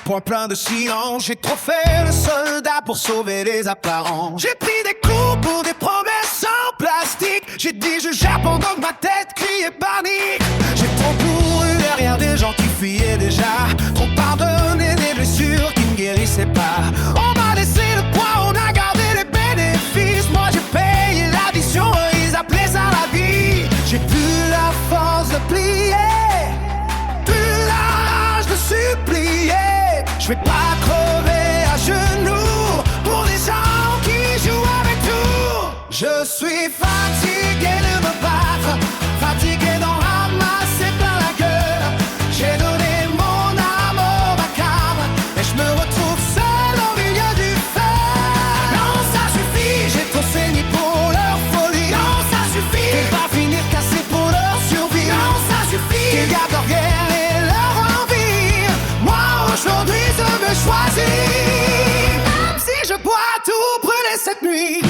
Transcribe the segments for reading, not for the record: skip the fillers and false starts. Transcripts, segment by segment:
poing plein de silence. J'ai trop fait le soldat pour sauver les apparences. J'ai pris des coups pour des promesses en plastique. J'ai dit je gère pendant que ma tête criait panique. J'ai trop couru derrière des gens qui fuyaient déjà. Trop pardonné des blessures qui ne guérissaient pas. On m'a laissé le poids, on a gardé les bénéfices. Moi j'ai payé l'addition, ils appelaient ça la vie. J'ai plus la force de plier, plus la rage de supplier. Je vais pas crever à genoux pour des gens qui jouent avec tout. Je suis fatigué de me battre, fatigué d'en ramasser plein la gueule. J'ai donné mon âme au vacarme et je me retrouve seul au milieu du feu. Non, ça suffit, j'ai trop saigné pour leur folie. Non, ça suffit, qu'ils va finir cassé pour leur survie. Non, ça suffit, qu'ils gardent leur guerre et leur envie. Moi aujourd'hui je veux choisir, même si je dois tout brûler cette nuit.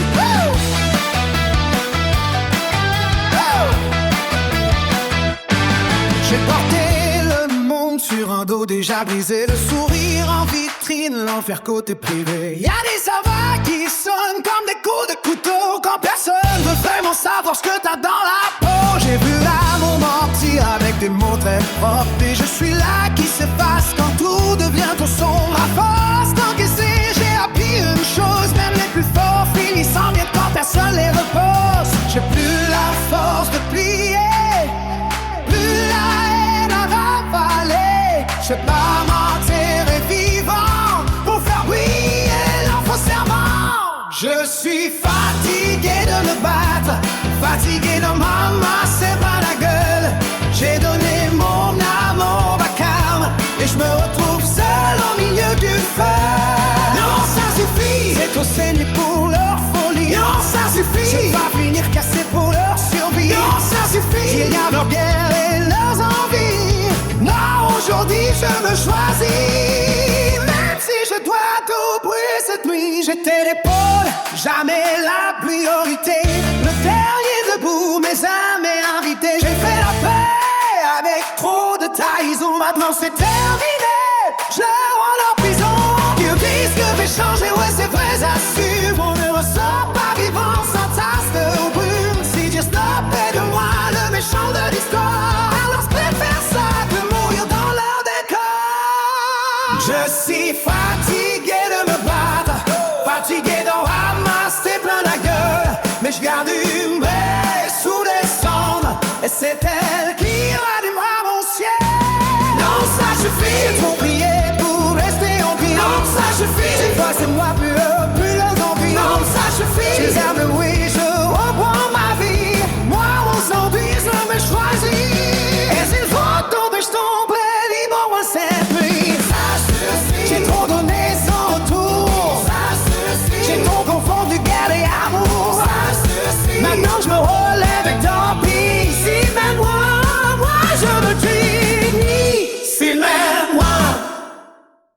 J'ai porté le monde sur un dos déjà brisé, le sourire en vitrine, l'enfer côté privé. Y'a des savants qui sonnent comme des coups de couteau quand personne veut vraiment savoir ce que t'as dans la peau. J'ai vu l'amour mentir avec des mots très propres et je suis là qui s'efface quand tout devient trop sombre. À force d'encaisser, j'ai appris une chose, même les plus forts finissent en miettes quand personne les repose. J'ai plus la force de plier, plus la haine à ravaler. Je vais pas m'enterrer vivant pour faire briller leur faux serment. Je suis fatigué de me battre, fatigué de m'amasser par la gueule. J'ai donné mon âme au vacarme et je me retrouve seul au milieu du feu. Non, ça suffit, c'est trop saigné pour leur folie. Non, ça suffit, je vais finir cassé pour leur survie. Non, ça suffit, qu'ils gardent leur guerre et leurs envies. Non, aujourd'hui je me choisis, même si je dois tout brûler cette nuit. J'étais l'épaule, jamais la priorité, le dernier debout, mes amis invités. J'ai fait la paix avec trop de trahison, maintenant c'est terminé.